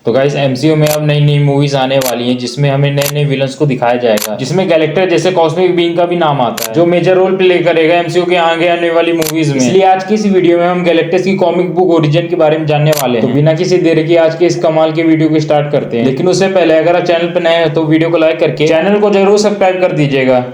तो guys MCU में अब नई नई मूवीज आने वाली हैं जिसमें हमें नए नए विलन्स को दिखाया जाएगा, जिसमें गैलेक्टर जैसे कॉस्मिक बीइंग का भी नाम आता है जो मेजर रोल प्ले करेगा एमसीयू के आगे आने वाली मूवीज में। इसलिए आज की इस वीडियो में हम गैलेक्टस की कॉमिक बुक ओरिजिन के बारे में जानने वाले हैं। तो बिना किसी देरी के आज के इस कमाल के वीडियो को स्टार्ट करते हैं, लेकिन उससे पहले अगर आप चैनल पर नए हैं तो वीडियो को लाइक करके चैनल को जरूर सब्सक्राइब कर दीजिएगा।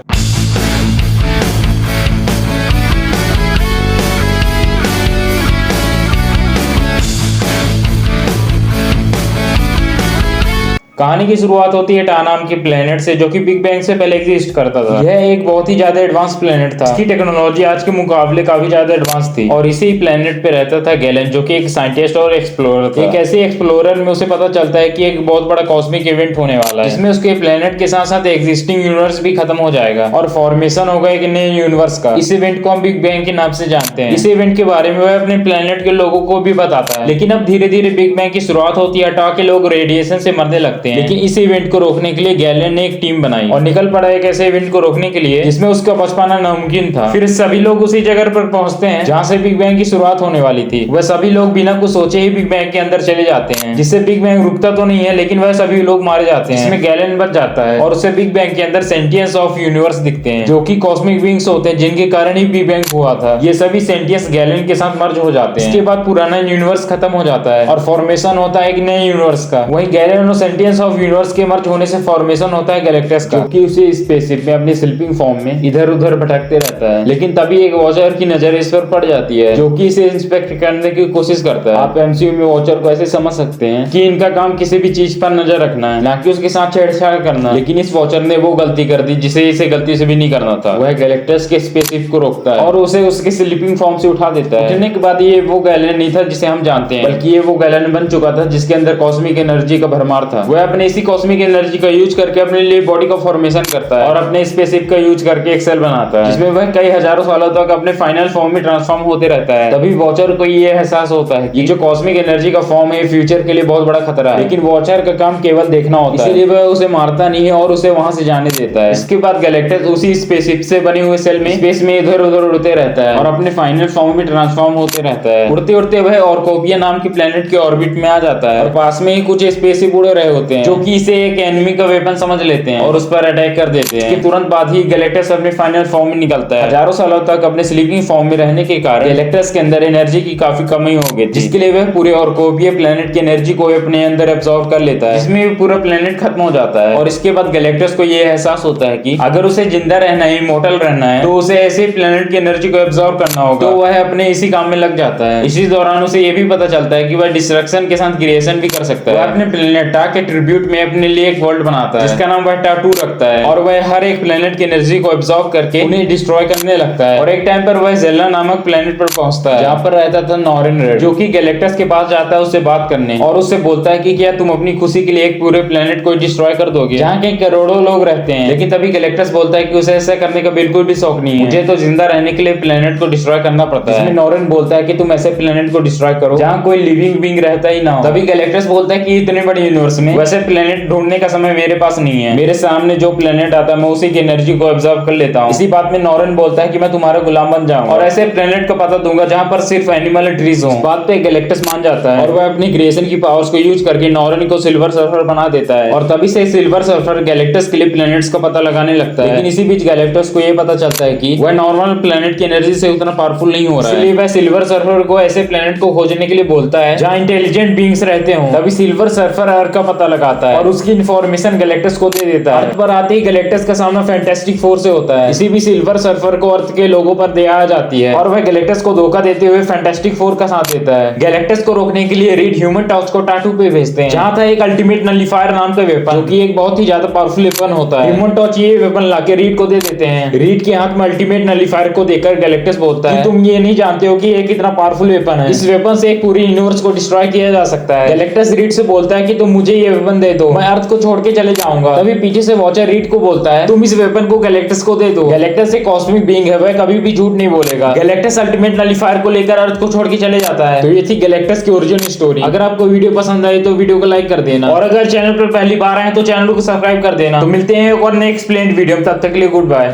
कहानी की शुरुआत होती है टा नाम के प्लेनेट से जो कि बिग बैंग से पहले एग्जिस्ट करता था। यह एक बहुत ही ज्यादा एडवांस प्लेनेट था। इसकी टेक्नोलॉजी आज के मुकाबले काफी ज्यादा एडवांस थी और इसी प्लेनेट पे रहता था गैलन जो कि एक साइंटिस्ट और एक्सप्लोरर था। एक ऐसे एक्सप्लोरर में उसे पता चलता है कि एक बहुत बड़ा कॉस्मिक इवेंट होने वाला है जिसमें उसके प्लेनेट के साथ साथ एग्जिस्टिंग यूनिवर्स भी खत्म हो जाएगा और फॉर्मेशन होगा एक नए यूनिवर्स का। इस इवेंट को हम बिग बैंग के नाम से जानते हैं। इस इवेंट के बारे में वह अपने प्लेनेट के लोगों को भी बताता है, लेकिन अब धीरे धीरे बिग बैंग की शुरुआत होती है। टा के लोग रेडिएशन से मरने लगते हैं, लेकिन इस इवेंट को रोकने के लिए गैलन ने एक टीम बनाई और निकल पड़ा एक ऐसे इवेंट को रोकने के लिए जिसमें उसका बच पाना नामुमकिन था। फिर सभी लोग उसी जगह पर पहुंचते हैं जहां से बिग बैंग की शुरुआत होने वाली थी। वह सभी लोग बिना कुछ सोचे ही बिग बैंग के अंदर चले जाते हैं, जिससे बिग बैंग रुकता तो नहीं है लेकिन वह सभी लोग मारे जाते हैं। इसमें गैलन बच जाता है और उसे बिग बैंग के अंदर सेंटियंस ऑफ यूनिवर्स दिखते हैं जो कि कॉस्मिक बीइंग्स होते हैं जिनके कारण ही बिग बैंग हुआ था। ये सभी सेंटियंस गैलन के साथ मर्ज हो जाते हैं। इसके बाद पुराना यूनिवर्स खत्म हो जाता है और फॉर्मेशन होता है एक नए यूनिवर्स का। वहीं गैलन और सेंटियंस ऑफ यूनिवर्स के मर्ज होने से फॉर्मेशन होता है गैलेक्टस का, जो कि उसे स्पेसशिप में अपनी स्लीपिंग फॉर्म में इधर उधर भटकते रहता है। लेकिन तभी एक वॉचर की नजर इस पर पड़ जाती है जो कि इसे इंस्पेक्ट करने की कोशिश करता है। आप एमसीयू में वॉचर को ऐसे समझ सकते हैं कि इनका काम किसी भी चीज पर नजर रखना है, ना कि उसके साथ छेड़छाड़ करना। लेकिन इस वॉचर ने वो गलती कर दी जिसे इसे गलती से भी नहीं करना था। वह गैलेक्टस के स्पेसशिप को रोकता है और उसे उसके स्लीपिंग फॉर्म से उठा देता है। उठने के बाद ये वो गैलन नहीं था जिसे हम जानते हैं, बल्कि ये वो गैलन बन चुका था जिसके अंदर कॉस्मिक एनर्जी का भरमार था। वह अपने इसी कॉस्मिक एनर्जी का यूज करके अपने लिए बॉडी का फॉर्मेशन करता है और अपने स्पेसशिप का यूज करके एक सेल बनाता है जिसमें वह कई हजारों सालों तक अपने फाइनल फॉर्म में ट्रांसफॉर्म होते रहता है। तभी वॉचर को ये एहसास होता है कि जो कॉस्मिक एनर्जी का फॉर्म है फ्यूचर के लिए बहुत बड़ा खतरा है। लेकिन वॉचर का काम केवल देखना होता है, इसलिए वह उसे मारता नहीं है और उसे वहां से जाने देता है। इसके बाद गैलेक्टस उसी स्पेसशिप से बने हुए सेल में स्पेस में इधर उधर उड़ते रहता है और अपने फाइनल फॉर्म में ट्रांसफॉर्म होते रहता है। उड़ते उड़ते वह ऑर्कोपिया नाम के प्लेनेट के ऑर्बिट में आ जाता है और पास में ही कुछ स्पेसशिप उड़ रहे होते हैं जो कि इसे एक एनिमी का वेपन समझ लेते हैं और उस पर अटैक कर देते हैं। इसके तुरंत बाद ही गैलेक्टस अपने फाइनल फॉर्म में निकलता है। हजारों सालों तक अपने स्लीपिंग फॉर्म में रहने के कारण गैलेक्टस के अंदर एनर्जी की काफी कमी हो गई, जिसके लिए वह पूरे ऑर्कोपिया प्लेनेट की एनर्जी को अपने अंदर एब्जॉर्ब कर लेता है, जिसमें पूरा प्लेनेट खत्म हो जाता है। और इसके बाद गैलेक्टस को यह एहसास होता है कि अगर उसे जिंदा रहना है, इमॉर्टल रहना है, तो उसे ऐसे प्लेनेट की एनर्जी को एब्जॉर्ब करना होगा। तो वह अपने इसी काम में लग जाता है। इसी दौरान उसे यह भी पता चलता है कि वह डिस्ट्रक्शन के साथ क्रिएशन भी कर सकता है। वह अपने प्लेनेट टा के ट्रिब्यूट में अपने लिए एक वर्ल्ड बनाता है जिसका नाम वह टा2 रखता है और वह हर एक प्लेनेट की एनर्जी को एब्जॉर्ब करके उन्हें डिस्ट्रॉय करने लगता है। और एक टाइम पर वह जेल्ला नामक प्लेनेट पर पहुंचता है जहां पर रहता था नॉरेन रेड, जो कि गैलेक्टस के पास जाता है उससे बात करने और उससे बोलता है कि क्या तुम अपनी खुशी के लिए एक पूरे प्लेनेट को डिस्ट्रॉय कर दोगे जहां के करोड़ों लोग रहते हैं। लेकिन तभी गैलेक्टस बोलता है कि उसे ऐसा करने का बिल्कुल भी शौक नहीं है, मुझे तो जिंदा रहने के लिए प्लेनेट को डिस्ट्रॉय करना पड़ता है। नॉरेन बोलता है कि तुम ऐसे प्लेनेट को डिस्ट्रॉय करो जहां कोई लिविंग बीइंग रहता ही ना हो। तभी गैलेक्टस बोलता है कि इतने बड़े यूनिवर्स में वैसे प्लेनेट ढूंढने का समय मेरे पास नहीं है, मेरे सामने जो प्लेनेट आता है मैं उसी की एनर्जी को एब्जॉर्ब कर लेता हूं। इसी बात में नॉरेन बोलता है कि मैं तुम्हारा गुलाम बन जाऊंगा और ऐसे प्लेनेट का पता दूंगा जहां पर सिर्फ एनिमल ट्रीज हो। बात पे गैलेक्टस मान जाता है और वह अपनी क्रिएशन की पावर्स को यूज करके नॉरेन को सिल्वर सर्फर बना देता है और तभी से सिल्वर सर्फर गैलेक्टस के लिए प्लेनेट्स का पता लगाने लगता है। लेकिन इसी बीच गैलेक्टस को यह पता चलता है कि वह नॉर्मल प्लेनेट की एनर्जी से उतना पावरफुल नहीं हो रहा है, इसलिए वह सिल्वर सर्फर को ऐसे प्लेनेट को खोजने के लिए बोलता है जहां इंटेलिजेंट बीइंग्स रहते हो। तभी सिल्वर सर्फर अर्थ का पता लगाता है और उसकी इन्फॉर्मेशन गैलेक्टस को दे देता है। अर्थ पर आते ही गैलेक्टस का सामना फैंटास्टिक फोर से होता है। इसी भी सिल्वर सर्फर को अर्थ के लोगों पर दया आ जाती है और वह गैलेक्टस को धोखा देते हुए फैंटास्टिक फोर का साथ देता है। गैलेक्टस को रोकने के लिए रीड ह्यूमन टॉर्च को टा2 पे भेजते हैं जहां था एक अल्टीमेट नलिफायर नाम का वेपन जो कि एक बहुत ही ज्यादा पावरफुल वेपन होता है। ह्यूमन टॉर्च ये वेपन लाके रीड को दे देते हैं। रीड के हाथ में अल्टीमेट नलिफायर को देकर गैलेक्टस बोलता है तुम ये नहीं जानते हो कि ये कितना पावरफुल वेपन है, इस वेपन से एक पूरी यूनिवर्स को डिस्ट्रॉय किया जा सकता है। गैलेक्टस रीड से बोलता है कि तुम मुझे ये वेपन दे दो, मैं अर्थ को छोड़ के चले जाऊंगा। तभी पीछे से वॉचर रीड को बोलता है तुम इस वेपन को गैलेक्टस को दे दो। गैलेक्टस एक कॉस्मिक बीइंग है, वह कभी भी झूठ नहीं बोलेगा। गैलेक्टस अल्टीमेट नलिफायर को लेकर अर्थ को छोड़ के चले जाता है। तो ये थी गैलेक्टस की ओरिजिन स्टोरी। अगर आपको वीडियो पसंद आई तो वीडियो को लाइक कर देना और अगर चैनल पर पहली बार आए तो चैनल को सब्सक्राइब कर देना। तो मिलते हैं एक और नए एक्सप्लेन्ड वीडियो में, तब तक के लिए गुड बाय।